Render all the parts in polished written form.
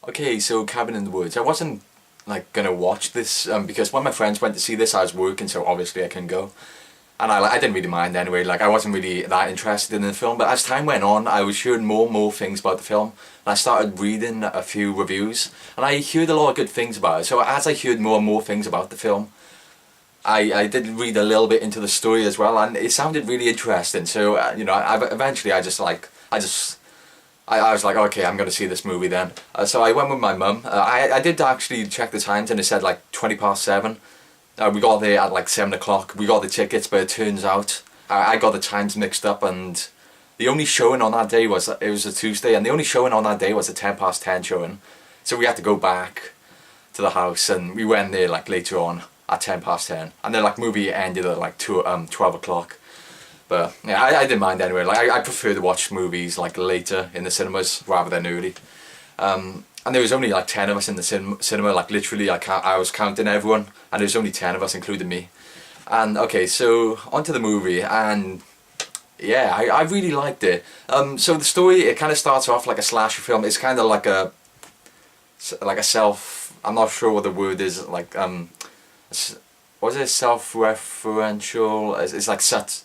Okay, so Cabin in the Woods. I wasn't like gonna watch this because when my friends went to see this, I was working, so obviously I couldn't go. And I didn't really mind anyway. Like I wasn't really that interested in the film. But as time went on, I was hearing more and more things about the film, and I started reading a few reviews, and I heard a lot of good things about it. So as I heard more and more things about the film, I did read a little bit into the story as well, and it sounded really interesting. So eventually I was like, okay, I'm going to see this movie then. So I went with my mum. I did actually check the times and it said like 7:20. We got there at like 7 o'clock. We got the tickets, but it turns out I got the times mixed up, and the only showing on that day it was a Tuesday, and the only showing on that day was a 10:10 showing. So we had to go back to the house, and we went there like later on at 10:10, and the like movie ended at like 12 o'clock. But yeah, I didn't mind anyway. Like I prefer to watch movies like later in the cinemas rather than early. And there was only like 10 of us in the cinema. Like literally, I was counting everyone, and there was only 10 of us, including me. And okay, so onto the movie, and yeah, I really liked it. So the story, it kind of starts off like a slasher film. It's kind of like a self. I'm not sure what the word is. Like was it self-referential? It's like such.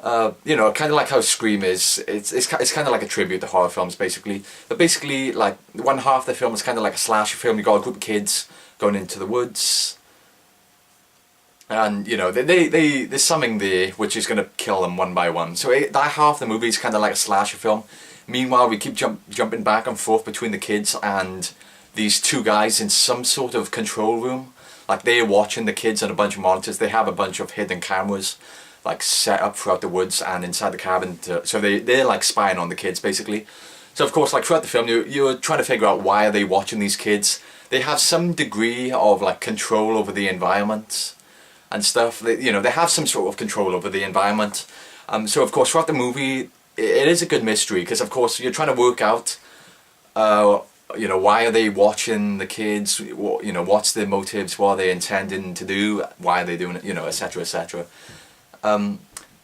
Kind of like how Scream is. It's kind of like a tribute to horror films, basically. But basically, like one half of the film is kind of like a slasher film. You got a group of kids going into the woods, and there's something there which is going to kill them one by one. So that half of the movie is kind of like a slasher film. Meanwhile, we keep jumping back and forth between the kids and these two guys in some sort of control room. Like they're watching the kids on a bunch of monitors. They have a bunch of hidden cameras like set up throughout the woods and inside the cabin, so they're like spying on the kids basically. So of course, like throughout the film, you're trying to figure out why are they watching these kids. They have some degree of like control over the environment and stuff. They have some sort of control over the environment. So of course, throughout the movie, it is a good mystery, because of course you're trying to work out why are they watching the kids, what's their motives, what are they intending to do, why are they doing it, etc, etc.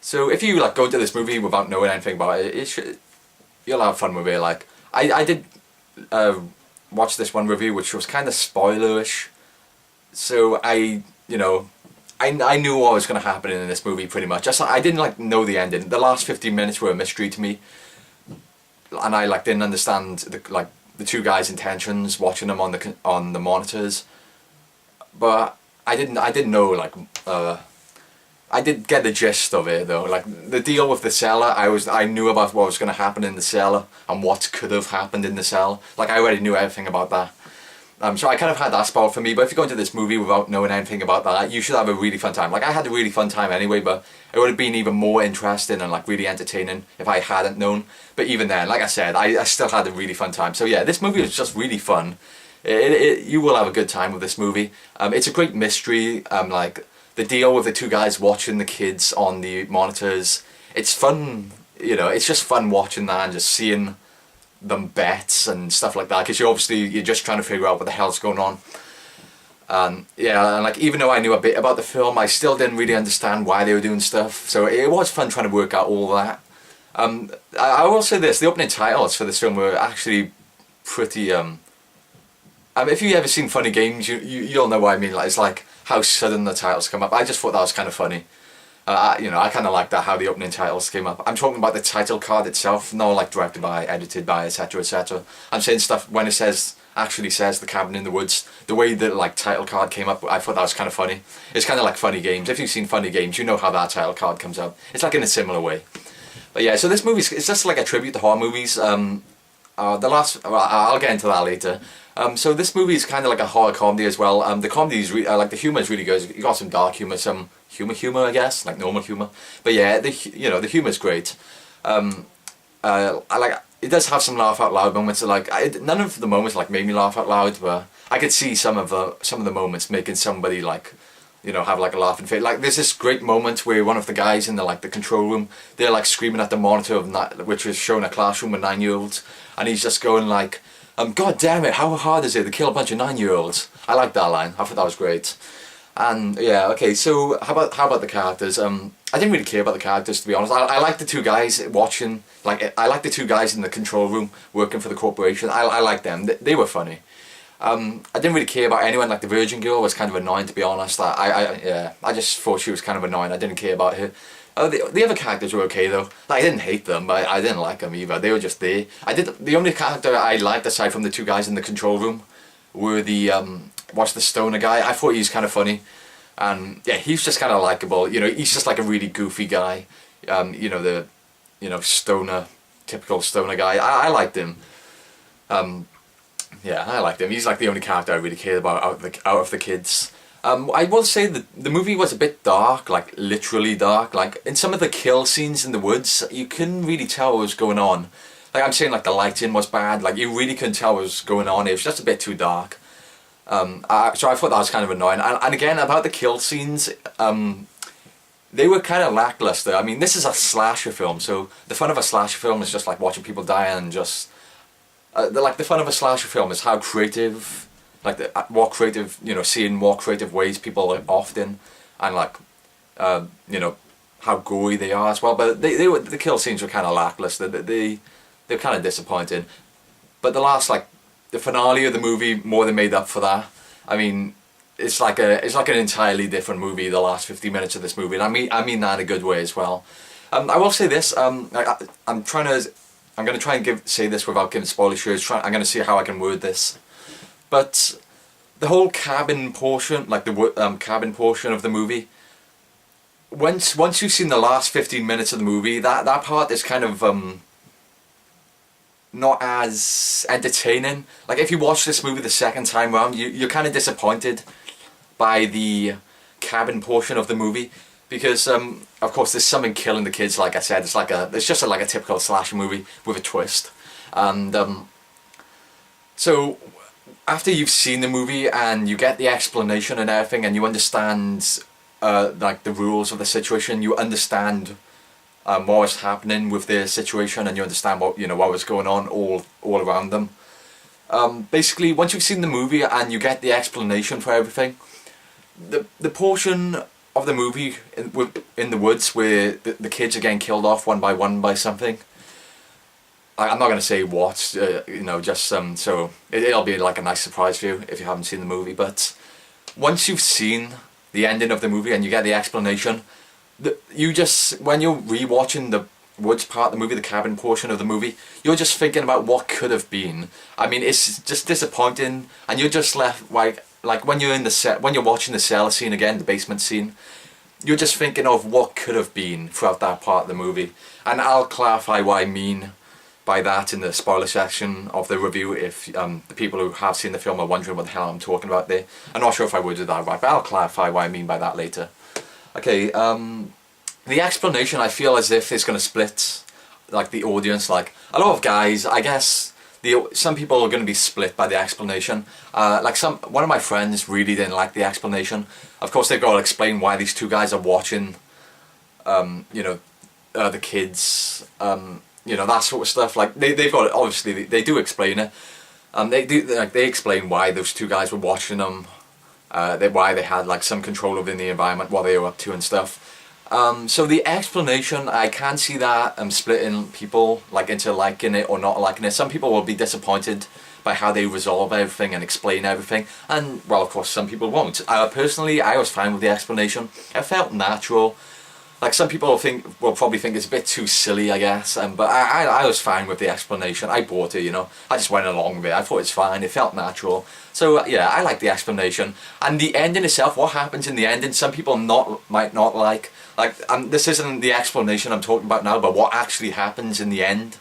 So if you like go to this movie without knowing anything about it, you'll have fun with it. Like I did watch this one review which was kind of spoilerish, so I knew what was going to happen in this movie pretty much. I didn't like know the ending. The last 15 minutes were a mystery to me, and I like didn't understand the two guys' intentions watching them on the monitors. But I didn't know I did get the gist of it though. Like the deal with the cellar, I knew about what was going to happen in the cellar and what could have happened in the cellar. Like I already knew everything about that. So I kind of had that spoiled for me. But if you go into this movie without knowing anything about that, you should have a really fun time. Like I had a really fun time anyway, but it would have been even more interesting and like really entertaining if I hadn't known. But even then, like I said, I still had a really fun time. So yeah, this movie was just really fun. You will have a good time with this movie. It's a great mystery. Like the deal with the two guys watching the kids on the monitors, it's fun, it's just fun watching that and just seeing them bet and stuff like that, because you're just trying to figure out what the hell's going on. Yeah, and like even though I knew a bit about the film, I still didn't really understand why they were doing stuff, so it was fun trying to work out all that. I will say this, the opening titles for this film were actually pretty, if you've ever seen Funny Games, you'll know what I mean. Like, it's like how sudden the titles come up. I just thought that was kind of funny. I kind of like that, how the opening titles came up. I'm talking about the title card itself, not like directed by, edited by, etc, etc. I'm saying stuff when it actually says The Cabin in the Woods. The way the like title card came up, I thought that was kind of funny. It's kind of like Funny Games. If you've seen Funny Games, you know how that title card comes up. It's like in a similar way. But yeah, so this movie, it's just like a tribute to horror movies. I'll get into that later. So this movie is kind of like a horror comedy as well. The comedy is like the humor is really good. You got some dark humor, some humor, I guess, like normal humor. But yeah, the humor is great. It does have some laugh out loud moments. None of the moments like made me laugh out loud, but I could see some of the moments making somebody like, have like a laughing fit. Like there's this great moment where one of the guys in the control room, they're like screaming at the monitor which was showing a classroom with 9-year-olds, and he's just going like, God damn it, how hard is it to kill a bunch of 9-year-olds? I like that line. I thought that was great. And yeah, okay, so how about the characters? I didn't really care about the characters, to be honest. I like the two guys watching, like, I like the two guys in the control room working for the corporation. I like them. They were funny. I didn't really care about anyone. Like the Virgin Girl was kind of annoying, to be honest. Yeah, I just thought she was kind of annoying. I didn't care about her. The other characters were okay though. Like, I didn't hate them, but I didn't like them either. They were just there. The only character I liked aside from the two guys in the control room were what's the stoner guy. I thought he was kind of funny. And yeah, he's just kind of likable. You know, he's just like a really goofy guy. You know, stoner, typical stoner guy. I liked him. Yeah, I liked him. He's like the only character I really cared about out of the kids. I will say that the movie was a bit dark, like literally dark. Like in some of the kill scenes in the woods, you couldn't really tell what was going on. Like I'm saying, like the lighting was bad. Like you really couldn't tell what was going on. It was just a bit too dark. So I thought that was kind of annoying. And again, about the kill scenes, they were kind of lackluster. I mean, this is a slasher film, so the fun of a slasher film is just like watching people die and just... the fun of a slasher film is how creative, like what creative, you know, seeing what creative ways people are often, and like, you know, how gory they are as well. But the kill scenes were kind of lackluster. They were kind of disappointing. But the finale of the movie more than made up for that. I mean, it's like an entirely different movie. The last 50 minutes of this movie, and I mean that in a good way as well. I will say this. I'm going to try and say this without giving spoilers. I'm going to see how I can word this. But the whole cabin portion, like the cabin portion of the movie, once you've seen the last 15 minutes of the movie, that part is kind of not as entertaining. Like if you watch this movie the second time round, you're kind of disappointed by the cabin portion of the movie. Because of course there's something killing the kids. Like I said, it's just like a typical slasher movie with a twist. And so after you've seen the movie and you get the explanation and everything, and you understand like the rules of the situation, you understand what was happening with the situation, and you understand what was going on all around them. Basically, once you've seen the movie and you get the explanation for everything, the portion of the movie in the woods where the kids are getting killed off one by something. I'm not going to say what, you know, just so it'll be like a nice surprise for you if you haven't seen the movie. But once you've seen the ending of the movie and you get the explanation, when you're rewatching the woods part of the movie, the cabin portion of the movie, you're just thinking about what could have been. I mean, it's just disappointing, and you're just left like when you're when you're watching the cellar scene again, the basement scene, you're just thinking of what could have been throughout that part of the movie. And I'll clarify what I mean by that in the spoiler section of the review if the people who have seen the film are wondering what the hell I'm talking about there. I'm not sure if I worded that right, but I'll clarify what I mean by that later. Okay, the explanation, I feel as if it's going to split like the audience. Like a lot of guys, I guess some people are going to be split by the explanation. Like one of my friends really didn't like the explanation. Of course, they've got to explain why these two guys are watching, the kids, that sort of stuff. Like they've got, obviously they do explain it. They explain why those two guys were watching them, why they had like some control over the environment, what they were up to and stuff. So the explanation, I can see that splitting people like into liking it or not liking it. Some people will be disappointed by how they resolve everything and explain everything, and well, of course, some people won't. Personally, I was fine with the explanation. It felt natural. Like some people will probably think it's a bit too silly, I guess, but I was fine with the explanation. I bought it, I just went along with it. I thought it's fine, it felt natural. So yeah, I like the explanation. And the ending itself, what happens in the ending, some people might not like. Like, this isn't the explanation I'm talking about now, but what actually happens in the end.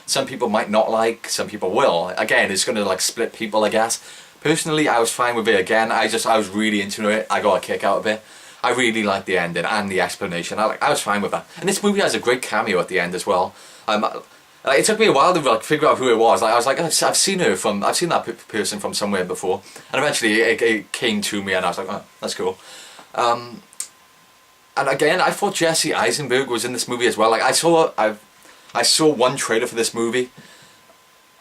Some people might not like, some people will. Again, it's going to like split people, I guess. Personally, I was fine with it again. I was really into it. I got a kick out of it. I really liked the ending and the explanation. I was fine with that. And this movie has a great cameo at the end as well. It took me a while to figure out who it was. I was like, I've seen that person from somewhere before. And eventually it came to me, and I was like, oh, that's cool. And again, I thought Jesse Eisenberg was in this movie as well. Like I saw one trailer for this movie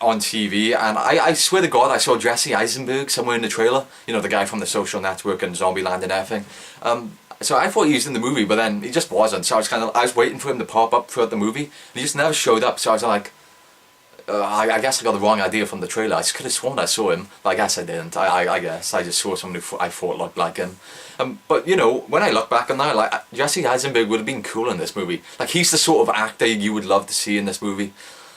on TV, and I swear to God I saw Jesse Eisenberg somewhere in the trailer, you know, the guy from The Social Network and Zombieland and everything. So I thought he was in the movie, but then he just wasn't, so I was waiting for him to pop up throughout the movie, and he just never showed up, so I was like, I guess I got the wrong idea from the trailer. I just could have sworn I saw him, but I guess I didn't. I guess I just saw someone who I thought looked like him. But you know, when I look back on that, like, Jesse Eisenberg would have been cool in this movie. Like, he's the sort of actor you would love to see in this movie.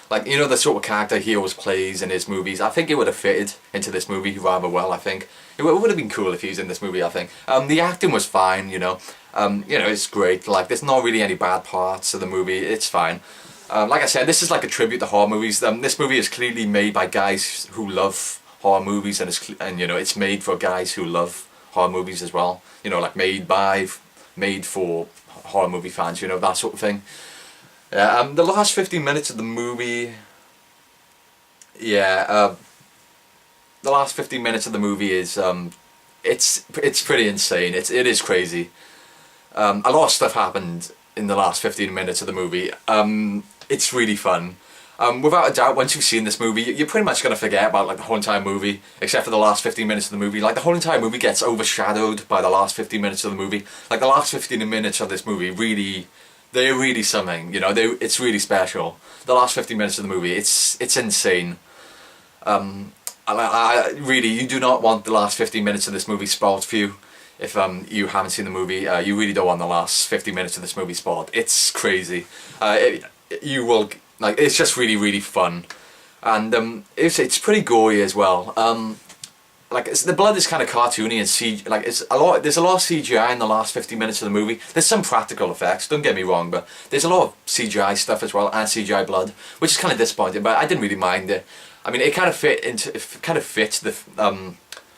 Like, you know, the sort of character he always plays in his movies. I think it would have fitted into this movie rather well, I think. It would have been cool if he was in this movie, I think. The acting was fine, you know. It's great. Like, there's not really any bad parts of the movie. It's fine. Like I said, this is like a tribute to horror movies. This movie is clearly made by guys who love horror movies, and you know, it's made for guys who love horror movies as well. You know, like made for horror movie fans. You know, that sort of thing. The last 15 minutes of the movie, the last 15 minutes of the movie is it's pretty insane. It is crazy. A lot of stuff happened in the last 15 minutes of the movie. It's really fun. Without a doubt, once you've seen this movie, you're pretty much going to forget about like the whole entire movie, except for the last 15 minutes of the movie. Like, the whole entire movie gets overshadowed by the last 15 minutes of the movie. Like, the last 15 minutes of this movie really, they're really something, you know, it's really special. The last 15 minutes of the movie, it's insane. I really, you do not want the last 15 minutes of this movie spoiled for you. If you haven't seen the movie, you really don't want the last 50 minutes of this movie spoiled. It's crazy. You will, like, it's just really, really fun, and it's pretty gory as well. Like, the blood is kind of cartoony and there's a lot of CGI in the last 50 minutes of the movie. There's some practical effects, don't get me wrong, but there's a lot of CGI stuff as well, and CGI blood, which is kind of disappointing. But I didn't really mind it. I mean, it kind of fits the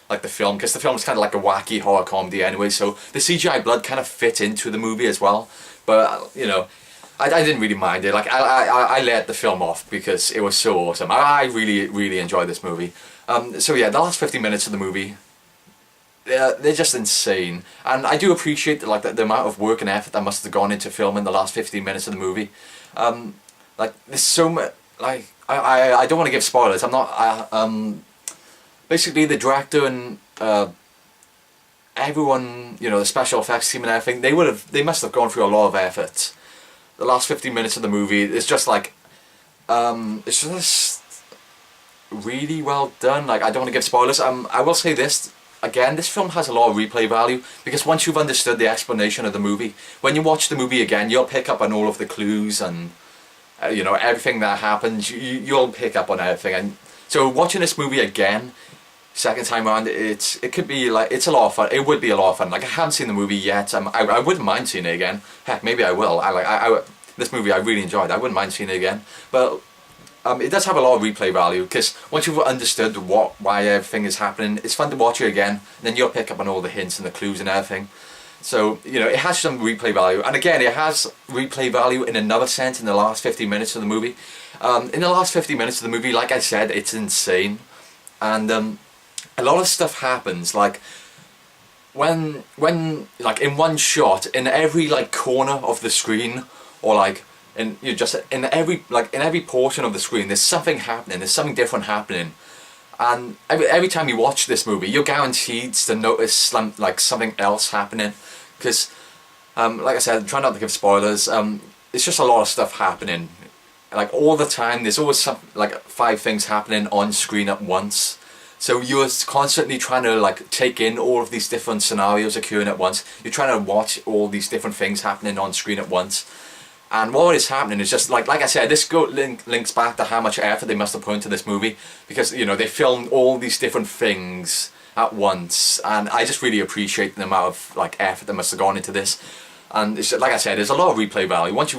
like the film, because the film is kind of like a wacky horror comedy anyway. So the CGI blood kind of fit into the movie as well. But you know, I didn't really mind it. Like, I let the film off because it was so awesome. I really, really enjoyed this movie. So yeah, the last 50 minutes of the movie, they're just insane. And I do appreciate the amount of work and effort that must have gone into filming the last 15 minutes of the movie. Like, there's so much, like, I don't want to give spoilers. I'm not, basically the director and everyone, you know, the special effects team and everything, they must have gone through a lot of effort. The last 15 minutes of the movie is just like, it's just really well done. Like, I don't want to give spoilers. I will say this, again, this film has a lot of replay value, because once you've understood the explanation of the movie, when you watch the movie again, you'll pick up on all of the clues and, you know, everything that happens, you'll pick up on everything. And so watching this movie again, second time around, it's a lot of fun. It would be a lot of fun. Like, I haven't seen the movie yet. I wouldn't mind seeing it again. Heck, maybe I will. This movie I really enjoyed. I wouldn't mind seeing it again. But it does have a lot of replay value, because once you've understood why everything is happening, it's fun to watch it again. And then you'll pick up on all the hints and the clues and everything. So, you know, it has some replay value. And again, it has replay value in another sense in the last 50 minutes of the movie. In the last 50 minutes of the movie, like I said, it's insane. And a lot of stuff happens, like when like in one shot, in every like corner of the screen, or like in every portion of the screen, there's something happening. There's something different happening, and every time you watch this movie, you're guaranteed to notice like something else happening. Because, like I said, try not to give spoilers. It's just a lot of stuff happening, like all the time. There's always like 5 things happening on screen at once. So you're constantly trying to like take in all of these different scenarios occurring at once. You're trying to watch all these different things happening on screen at once. And what is happening is just like I said, this links back to how much effort they must have put into this movie, because, you know, they filmed all these different things at once, and I just really appreciate the amount of like effort that must have gone into this. And it's, like I said, there's a lot of replay value. Once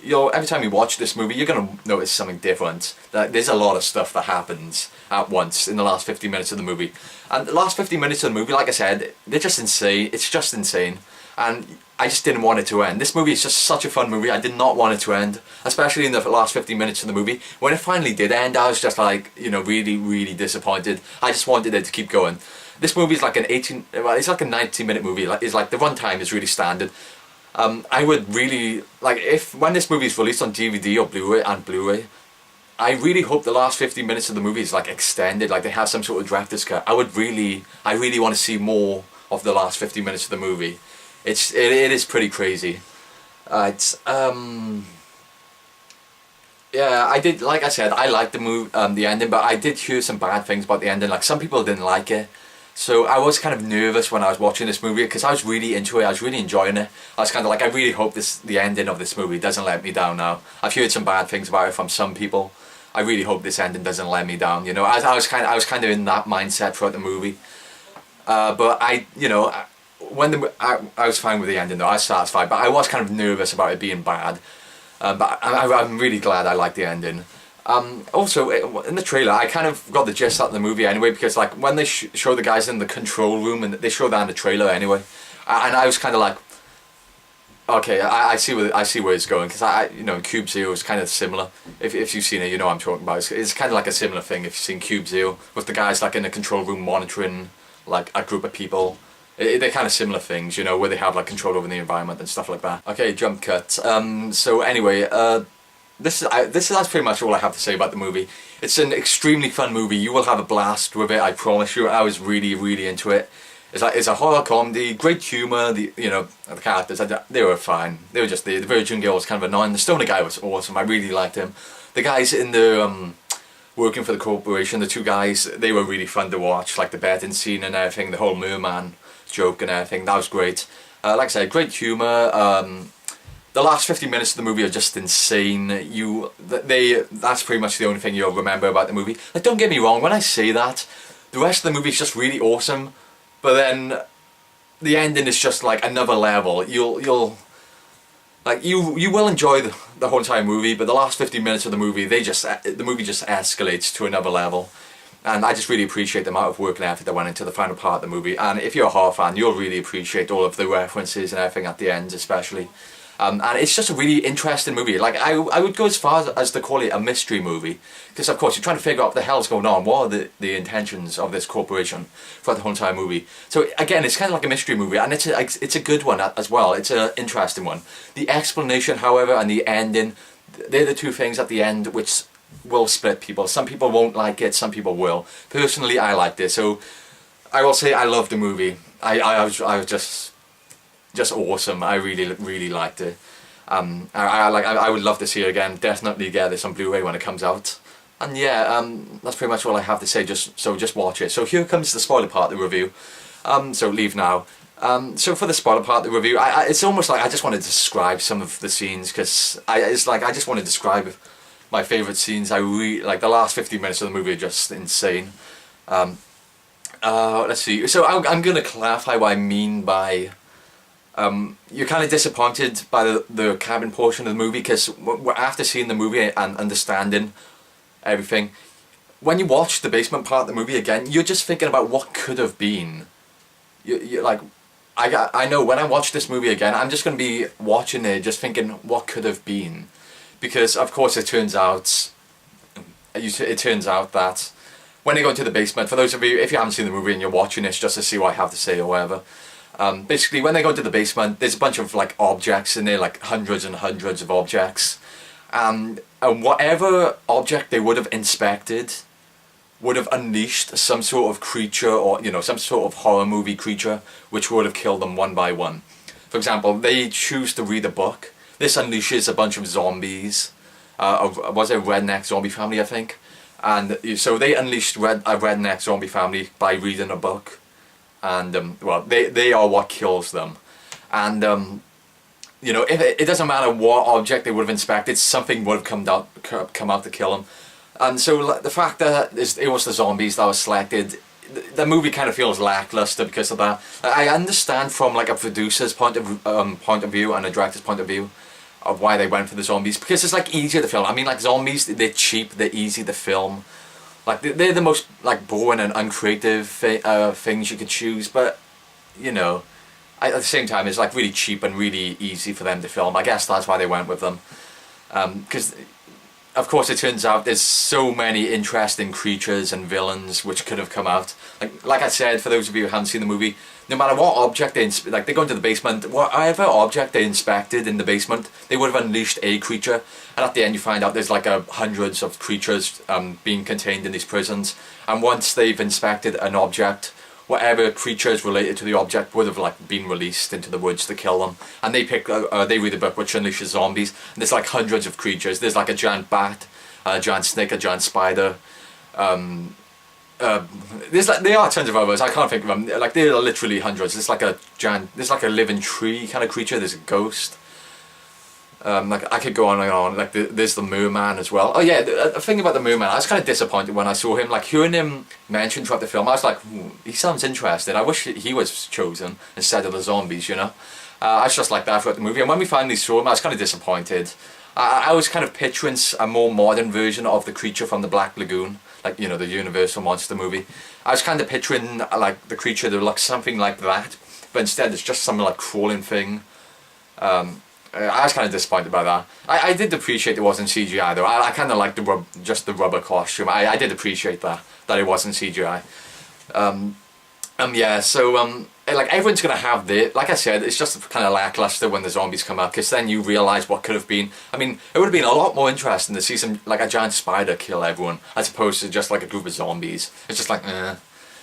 you know, every time you watch this movie, you're going to notice something different. Like, there's a lot of stuff that happens at once in the last 50 minutes of the movie. And the last 50 minutes of the movie, like I said, they're just insane. It's just insane. And I just didn't want it to end. This movie is just such a fun movie. I did not want it to end, especially in the last 50 minutes of the movie. When it finally did end, I was just like, you know, really, really disappointed. I just wanted it to keep going. This movie is like it's like a 90-minute movie. It's like the runtime is really standard. I would really, like, when this movie is released on DVD or Blu-ray, I really hope the last 15 minutes of the movie is like extended, like they have some sort of director's cut. I really want to see more of the last 15 minutes of the movie. It is pretty crazy. It's yeah, I did, like I said, I liked the the ending, but I did hear some bad things about the ending. Like some people didn't like it, so I was kind of nervous when I was watching this movie because I was really into it. I was really enjoying it. I was kind of like, I really hope the ending of this movie doesn't let me down. Now I've heard some bad things about it from some people. I really hope this ending doesn't let me down. You know, I was kind of in that mindset throughout the movie. But you know, when I was fine with the ending though. I was satisfied, but I was kind of nervous about it being bad. But I'm really glad I liked the ending. Also, in the trailer, I kind of got the gist out of the movie anyway, because like when they show the guys in the control room, and they show that in the trailer anyway, and I was kind of like, okay, I see where it's going, because you know, Cube Zero is kind of similar. If you've seen it, you know what I'm talking about. It's kind of like a similar thing if you've seen Cube Zero, with the guys like in the control room monitoring like a group of people. They're kind of similar things, you know, where they have like control over the environment and stuff like that. Okay, jump cut. So anyway, that's pretty much all I have to say about the movie. It's an extremely fun movie. You will have a blast with it, I promise you. I was really into it. It's a horror comedy, great humour. The characters, they were fine. They were just the Virgin Girl was kind of annoying. The Stoner guy was awesome. I really liked him. The guys in the working for the corporation, the two guys, they were really fun to watch. Like the betting scene and everything, the whole merman joke and everything, that was great. Like I said, great humour. The last 50 minutes of the movie are just insane. That's pretty much the only thing you'll remember about the movie. Like, don't get me wrong, when I say that, the rest of the movie is just really awesome, but then the ending is just like another level. You will enjoy the whole entire movie, but the last 15 minutes of the movie, the movie just escalates to another level. And I just really appreciate the amount of work and effort that went into the final part of the movie. And if you're a horror fan, you'll really appreciate all of the references and everything at the end, especially. And it's just a really interesting movie. Like, I would go as far as to call it a mystery movie. Because, of course, you're trying to figure out what the hell's going on. What are the intentions of this corporation throughout the whole entire movie? So, again, it's kind of like a mystery movie. And it's a good one as well. It's an interesting one. The explanation, however, and the ending, they're the two things at the end which will split people. Some people won't like it, some people will. Personally, I liked it. So, I will say I loved the movie. I was just awesome. I really liked it. I would love to see it again. Definitely get this on Blu-ray when it comes out. And yeah, that's pretty much all I have to say. Just watch it. So here comes the spoiler part of the review. So leave now. So for the spoiler part of the review, it's almost like I just want to describe some of the scenes, because it's like I just want to describe my favourite scenes. I really like the last 50 minutes of the movie are just insane. Let's see. So I'm going to clarify what I mean by you're kind of disappointed by the cabin portion of the movie, because after seeing the movie and understanding everything, when you watch the basement part of the movie again, you're just thinking about what could have been. You're like, I know when I watch this movie again, I'm just going to be watching it just thinking what could have been, because of course it turns out that when they go into the basement, for those of you, if you haven't seen the movie and you're watching this just to see what I have to say or whatever, basically when they go into the basement, there's a bunch of like objects in there, like hundreds and hundreds of objects, and whatever object they would have inspected would have unleashed some sort of creature, or some sort of horror movie creature, which would have killed them one by one. For example, they choose to read a book. This unleashes a bunch of zombies. Was it a redneck zombie family, I think? And so they unleashed a redneck zombie family by reading a book. And, well, they are what kills them. And, if it doesn't matter what object they would have inspected, something would have come out to kill them. And so the fact that it was the zombies that was selected, the movie kind of feels lackluster because of that. I understand from like a producer's point of view and a director's point of view of why they went for the zombies, because it's like easier to film. I mean, like zombies, they're cheap, they're easy to film. Like they're the most like boring and uncreative things you could choose, but at the same time it's like really cheap and really easy for them to film. I guess that's why they went with them, because of course, it turns out there's so many interesting creatures and villains which could have come out. Like I said, for those of you who haven't seen the movie, no matter what object they go into the basement, whatever object they inspected in the basement, they would have unleashed a creature. And at the end, you find out there's like hundreds of creatures being contained in these prisons. And once they've inspected an object, whatever creatures related to the object would have like been released into the woods to kill them. And they read a book which unleashes zombies. And there's like hundreds of creatures. There's like a giant bat, a giant snake, a giant spider. There are tons of others. I can't think of them. Like there are literally hundreds. There's like a living tree kind of creature. There's a ghost. Like I could go on and on. Like there's the Merman as well. Oh yeah, the thing about the Merman, I was kind of disappointed when I saw him. Like hearing him mentioned throughout the film, I was like, he sounds interesting. I wish he was chosen instead of the zombies. You know, I was just like that throughout the movie. And when we finally saw him, I was kind of disappointed. I was kind of picturing a more modern version of the creature from the Black Lagoon, like, you know, the Universal monster movie. I was kind of picturing like the creature that looks something like that, but instead it's just some like crawling thing. I was kind of disappointed by that. I did appreciate it wasn't CGI though. I kind of liked just the rubber costume. I did appreciate that it wasn't CGI. Yeah, so like everyone's gonna have this. Like I said, it's just kind of lackluster when the zombies come out, because then you realise what could have been. I mean, it would have been a lot more interesting to see like a giant spider kill everyone, as opposed to just like a group of zombies. It's just like,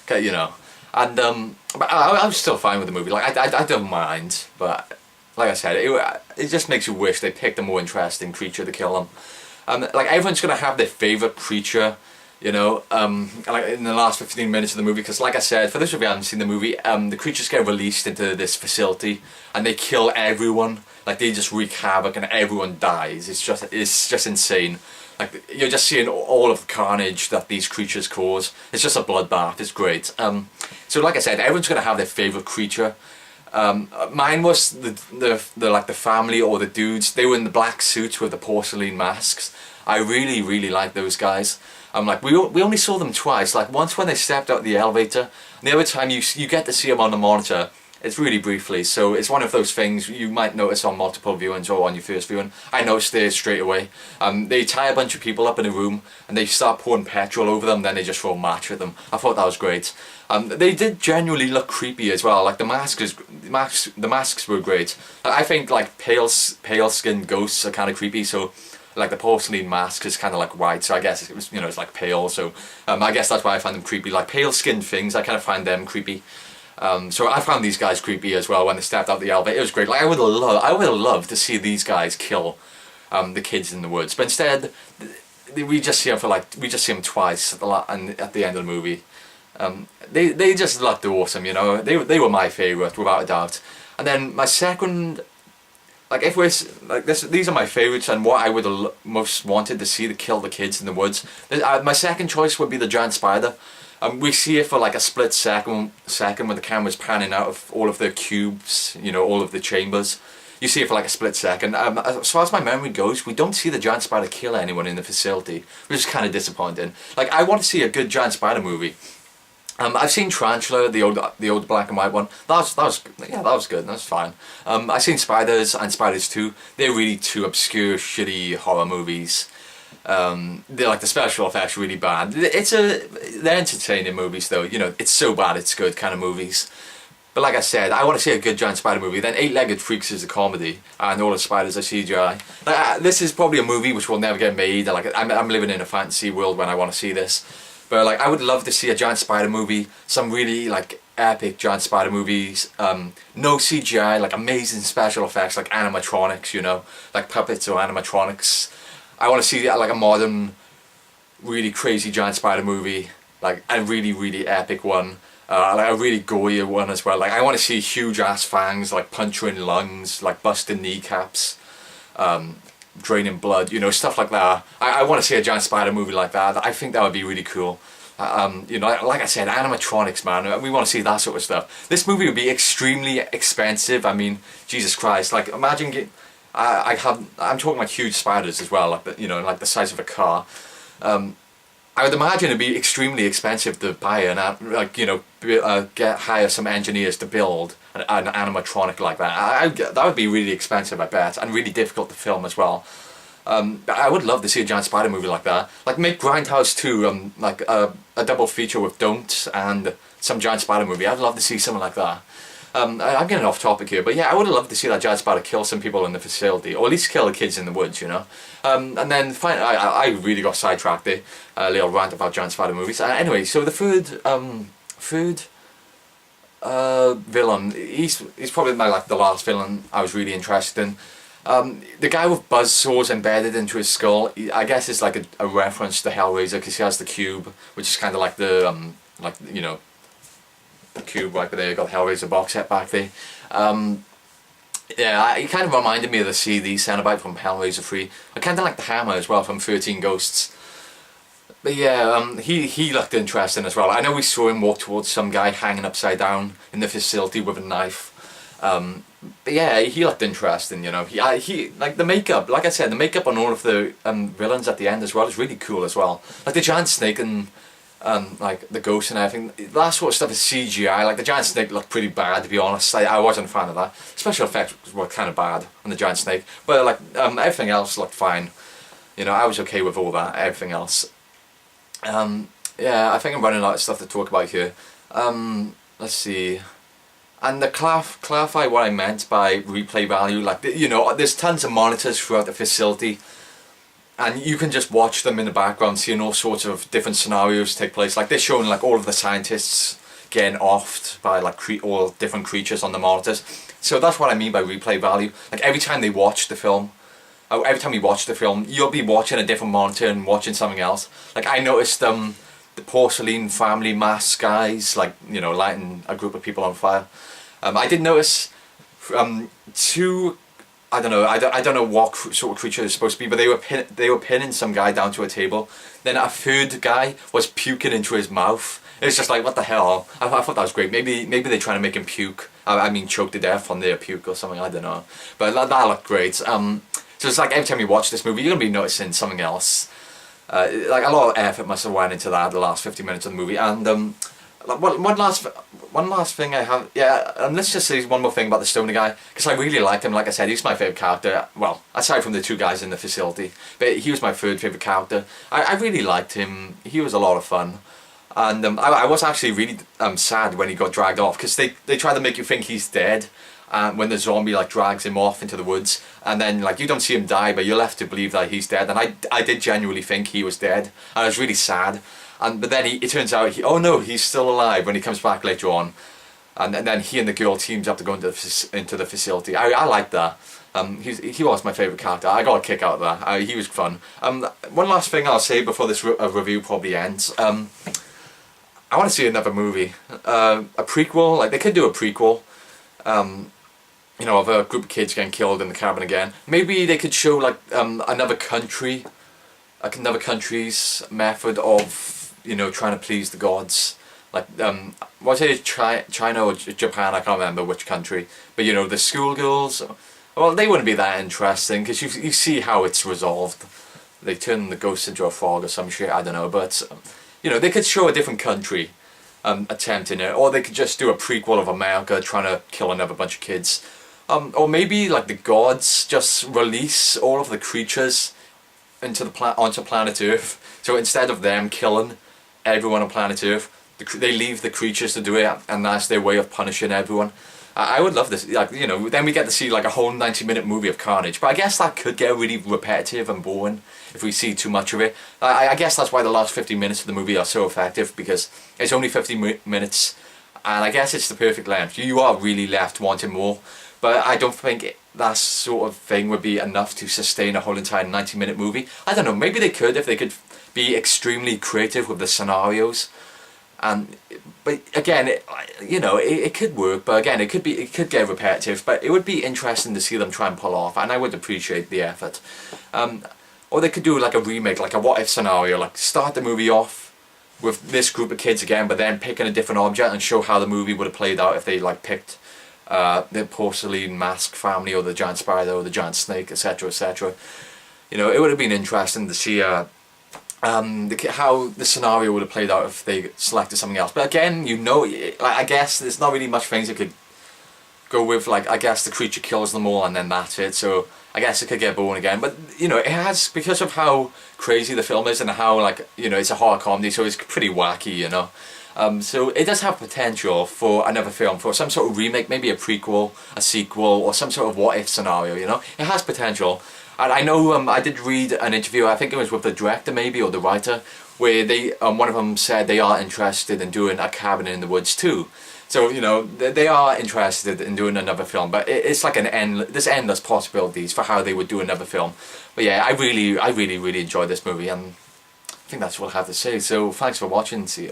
okay, you know. And but I'm still fine with the movie. Like I don't mind, but like I said, it just makes you wish they picked a more interesting creature to kill them. Like everyone's gonna have their favourite creature, you know, like in the last 15 minutes of the movie, because like I said, for those of you who haven't seen the movie, the creatures get released into this facility and they kill everyone. Like they just wreak havoc and everyone dies. It's just insane. Like you're just seeing all of the carnage that these creatures cause. It's just a bloodbath. It's great. So like I said, everyone's gonna have their favourite creature. Mine was the like the family or the dudes. They were in the black suits with the porcelain masks. I really like those guys. Like we only saw them twice. Like once when they stepped out the elevator, and the other time you get to see them on the monitor. It's really briefly, so it's one of those things you might notice on multiple viewings or on your first viewing. I noticed it straight away. They tie a bunch of people up in a room and they start pouring petrol over them, then they just throw a match at them. I thought that was great. They did genuinely look creepy as well. Like the masks were great. I think like pale skinned ghosts are kind of creepy, so like the porcelain mask is kind of like white, so I guess it was, you know, it's like pale, so I guess that's why I find them creepy. Like pale skinned things, I kind of find them creepy. So I found these guys creepy as well when they stepped out the elevator. It was great. Like I would have loved to see these guys kill the kids in the woods, but instead we just see them twice at the end of the movie. They just looked awesome, you know. They were my favourite without a doubt. And then my second, like if we're like this, these are my favourites and what I would have most wanted to see to kill the kids in the woods. My second choice would be the giant spider. We see it for like a split second when the camera's panning out of all of the cubes, you know, all of the chambers. You see it for like a split second. As far as my memory goes, we don't see the giant spider kill anyone in the facility, which is kind of disappointing. Like I want to see a good giant spider movie. I've seen Tarantula, the old black and white one. That was good. That was fine. I've seen Spiders and Spiders 2. They're really two obscure, shitty horror movies. They're like the special effects really bad. They're entertaining movies though. You know, it's so bad it's good kind of movies. But like I said, I want to see a good giant spider movie. Then Eight-Legged Freaks is a comedy, and all the spiders are CGI. Like, this is probably a movie which will never get made. Like I'm living in a fantasy world when I want to see this. But like I would love to see a giant spider movie, some really like epic giant spider movies, no CGI, like amazing special effects, like animatronics, you know, like puppets or animatronics. I want to see like a modern, really crazy giant spider movie, like a really epic one, like a really gory one as well. Like I want to see huge ass fangs, like puncturing lungs, like busting kneecaps, draining blood, you know, stuff like that. I want to see a giant spider movie like that. I think that would be really cool. You know, like I said, animatronics, man. We want to see that sort of stuff. This movie would be extremely expensive. I mean, Jesus Christ! Like, imagine I'm talking like huge spiders as well, like you know, like the size of a car. I would imagine it'd be extremely expensive to buy like you know, hire some engineers to build an animatronic like that. That would be really expensive, I bet, and really difficult to film as well. I would love to see a giant spider movie like that. Like make Grindhouse 2 like a double feature with Don't and some giant spider movie. I'd love to see something like that. I'm getting off topic here, but yeah, I would have loved to see that giant spider kill some people in the facility, or at least kill the kids in the woods, you know. And then finally, I really got sidetracked there. A little rant about giant spider movies. Anyway, so the third villain, he's probably the last villain I was really interested in. The guy with buzzsaws embedded into his skull, I guess it's like a reference to Hellraiser, because he has the cube, which is kind of like the you know, the cube right there. You got the Hellraiser box set back there. Yeah, he kind of reminded me of the CD Cenobite from Hellraiser 3. I kind of like the hammer as well from 13 Ghosts. But yeah, he looked interesting as well. I know we saw him walk towards some guy hanging upside down in the facility with a knife. But yeah, he looked interesting, you know. He like the makeup, like I said, the makeup on all of the villains at the end as well is really cool as well. Like the giant snake and like the ghost and everything. That sort of stuff is CGI. Like the giant snake looked pretty bad, to be honest. I wasn't a fan of that. Special effects were kind of bad on the giant snake, but like everything else looked fine. You know, I was okay with all that. Everything else. Yeah, I think I'm running out of stuff to talk about here. Let's see. And to clarify what I meant by replay value, like, you know, there's tons of monitors throughout the facility, and you can just watch them in the background, seeing all sorts of different scenarios take place. Like, they're showing like all of the scientists getting offed by like all different creatures on the monitors. So that's what I mean by replay value. Like every time they watch the film, every time you watch the film, you'll be watching a different monitor and watching something else. Like I noticed the porcelain family mask guys, like, you know, lighting a group of people on fire. I did notice two, I don't know what sort of creature it's supposed to be, but they were pinning some guy down to a table. Then a third guy was puking into his mouth. It's just like, what the hell? I thought that was great. Maybe they're trying to make him puke. I mean, choke to death on their puke or something. I don't know. But that looked great. So it's like every time you watch this movie, you're gonna be noticing something else. Like a lot of effort must have went into that the last 50 minutes of the movie. And one last thing I have, yeah, and let's just say one more thing about the stoner guy, because I really liked him. Like I said, he's my favourite character, well, aside from the two guys in the facility, but he was my third favourite character. I really liked him. He was a lot of fun. And I was actually really sad when he got dragged off, because they try to make you think he's dead when the zombie like drags him off into the woods, and then like you don't see him die, but you're left to believe that he's dead. And I did genuinely think he was dead, and I was really sad. But then it turns out, oh no, he's still alive when he comes back later on. And then he and the girl teams up to go into the facility. I like that. He was my favourite character. I got a kick out of that. He was fun. One last thing I'll say before this review probably ends. I want to see another movie. A prequel, like they could do a prequel. You know, of a group of kids getting killed in the cabin again. Maybe they could show like another country's method of, you know, trying to please the gods. Like, was it China or Japan? I can't remember which country. But you know, the schoolgirls, well, they wouldn't be that interesting, because you see how it's resolved. They turn the ghost into a frog or some shit, I don't know. But, you know, they could show a different country attempting it. Or they could just do a prequel of America trying to kill another bunch of kids. Or maybe, like, the gods just release all of the creatures into onto planet Earth. So instead of them killing everyone on planet Earth, they leave the creatures to do it, and that's their way of punishing everyone. I would love this, like, you know, then we get to see like a whole 90-minute movie of carnage, but I guess that could get really repetitive and boring if we see too much of it. I guess that's why the last 50 minutes of the movie are so effective, because it's only 50 minutes, and I guess it's the perfect length. You are really left wanting more, but I don't think that sort of thing would be enough to sustain a whole entire 90-minute movie. I don't know, maybe they could if they could be extremely creative with the scenarios. But again, you know, it could work, but again, it could get repetitive, but it would be interesting to see them try and pull off, and I would appreciate the effort. Or they could do like a remake, like a what if scenario, like start the movie off with this group of kids again, but then picking a different object and show how the movie would have played out if they like picked the porcelain mask family, or the giant spider, or the giant snake, etc., etc. You know, it would have been interesting to see how the scenario would have played out if they selected something else. But again, you know, I guess there's not really much things that could go with like, I guess the creature kills them all and then that's it. So I guess it could get boring again. But you know, it has, because of how crazy the film is and how, like, you know, it's a horror comedy, so it's pretty wacky, you know. So it does have potential for another film, for some sort of remake, maybe a prequel, a sequel, or some sort of what if scenario, you know. It has potential. And I know, I did read an interview, I think it was with the director maybe, or the writer, where they, one of them said they are interested in doing a Cabin in the Woods too. So, you know, they are interested in doing another film, but it's like there's endless possibilities for how they would do another film. But yeah, I really enjoyed this movie, and I think that's what I have to say. So thanks for watching, see ya.